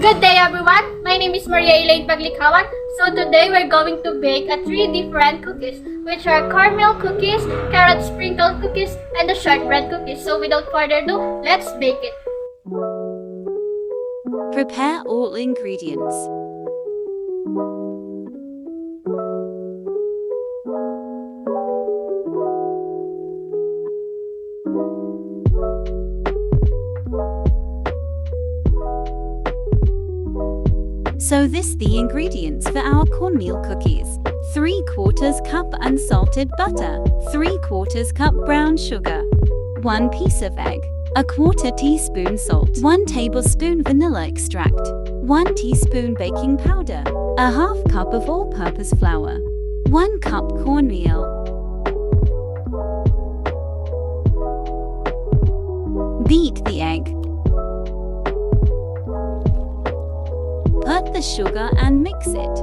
Good day everyone! My name is Ylaine Paglicawan. So today we're going to bake 3 different cookies, which are Cornmeal Cookies, Carrot Sprinkle Cookies, and the Shortbread Cookies. So without further ado, let's bake it. Prepare all ingredients. So this the ingredients for our cornmeal cookies. 3/4 cup unsalted butter, 3/4 cup brown sugar, 1 piece of egg, 1/4 teaspoon salt, 1 tablespoon vanilla extract, 1 teaspoon baking powder, 1/2 cup of all-purpose flour, 1 cup cornmeal. Beat the egg. Put the sugar and mix it.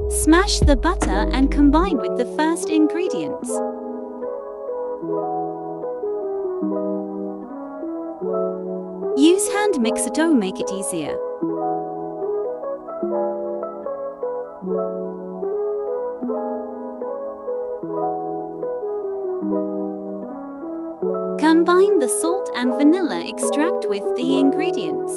Smash the butter and combine with the first ingredients. Use hand mixer to make it easier. Combine the salt and vanilla extract with the ingredients.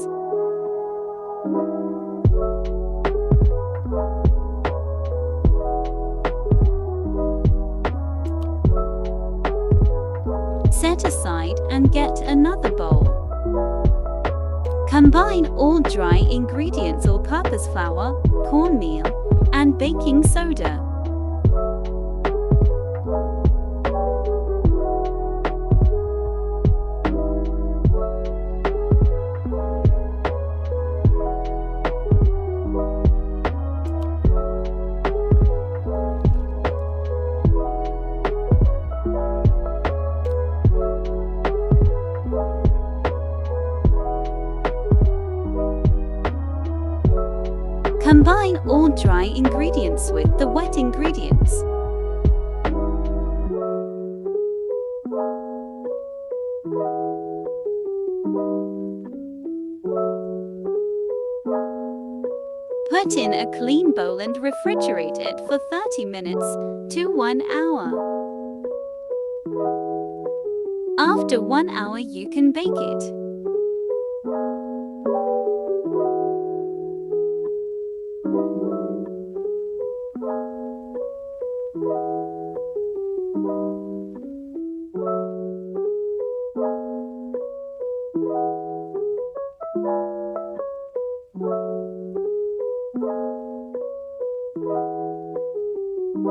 Set aside and get another bowl. Combine all dry ingredients, all-purpose flour, cornmeal, and baking soda. Combine all dry ingredients with the wet ingredients. Put in a clean bowl and refrigerate it for 30 minutes to 1 hour. After 1 hour, you can bake it.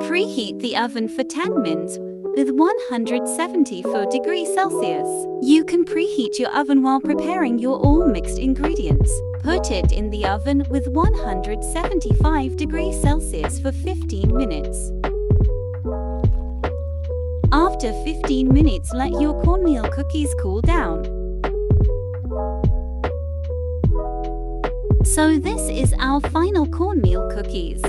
Preheat the oven for 10 minutes with 174 degrees Celsius. You can preheat your oven while preparing your all mixed ingredients. Put it in the oven with 175 degrees Celsius for 15 minutes. After 15 minutes, let your cornmeal cookies cool down. So this is our final cornmeal cookies.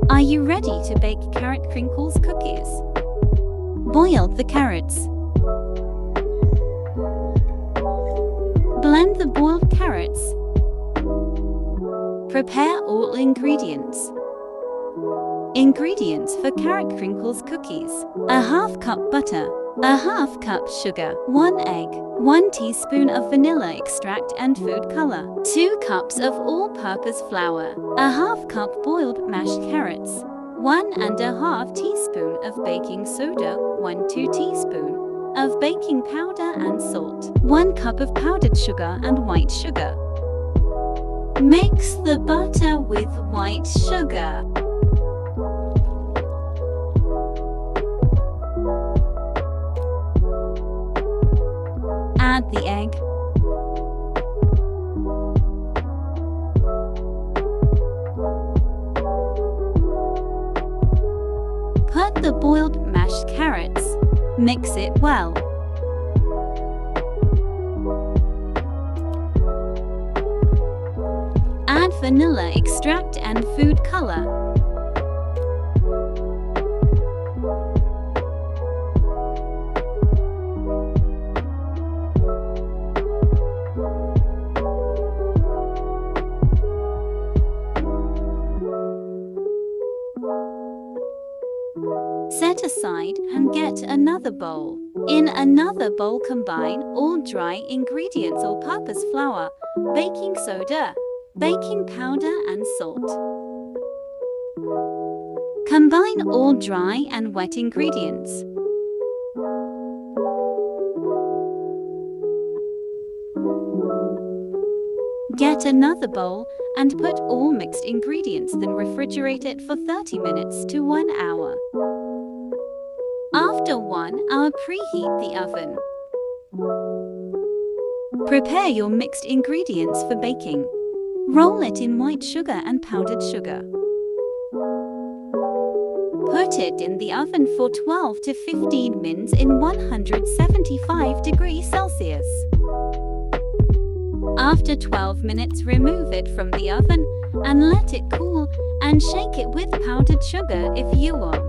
Are you ready to bake carrot crinkles cookies? Boil the carrots. Blend the boiled carrots. Prepare all ingredients. Ingredients for carrot crinkles cookies: 1/2 cup butter, 1/2 cup sugar, 1 egg, 1 teaspoon of vanilla extract and food color, 2 cups of all-purpose flour, 1/2 cup boiled mashed carrots, 1½ teaspoon of baking soda, 1/2 teaspoon of baking powder and salt, 1 cup of powdered sugar and white sugar. Mix the butter with white sugar. Add the egg. boiled mashed carrots. Mix it well. Add vanilla extract and food color. Set aside and get another bowl. In another bowl, combine all dry ingredients: all-purpose flour, baking soda, baking powder and salt. Combine all dry and wet ingredients. Get another bowl and put all mixed ingredients, then refrigerate it for 30 minutes to 1 hour. After 1 hour, preheat the oven. Prepare your mixed ingredients for baking. Roll it in white sugar and powdered sugar. Put it in the oven for 12 to 15 minutes in 175 degrees Celsius. After 12 minutes, remove it from the oven and let it cool, and shake it with powdered sugar if you want.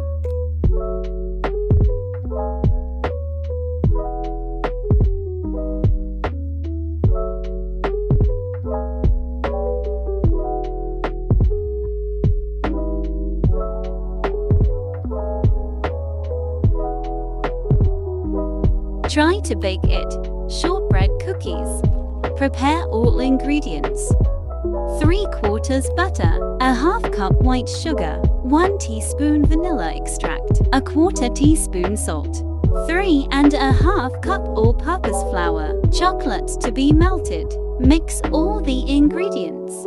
Try to bake it. Shortbread cookies. Prepare all ingredients. 3/4 butter, a ½ cup white sugar, 1 teaspoon vanilla extract, a 1/4 teaspoon salt, 3½ cup all-purpose flour, chocolate to be melted. Mix all the ingredients.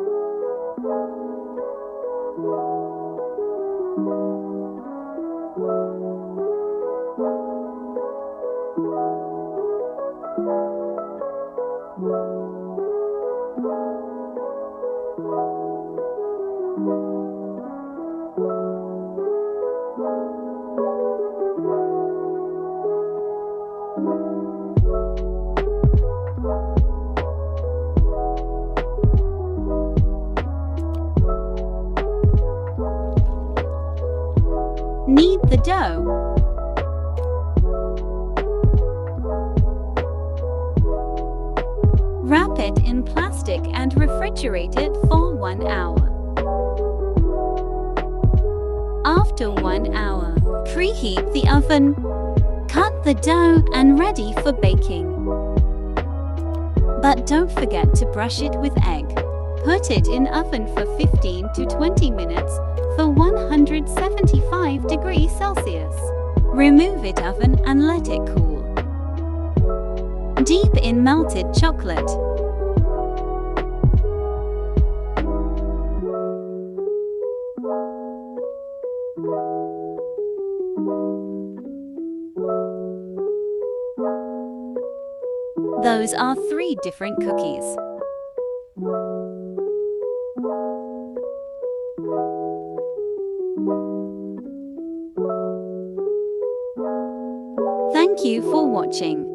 Knead the dough. Wrap it in plastic and refrigerate it for 1 hour. After 1 hour, preheat the oven. Cut the dough and ready for baking. But don't forget to brush it with egg. Put it in oven for 15 to 20 minutes for 175 degrees Celsius. Remove it oven and let it cool. Deep in melted chocolate. Those are 3 different cookies. Thank you for watching.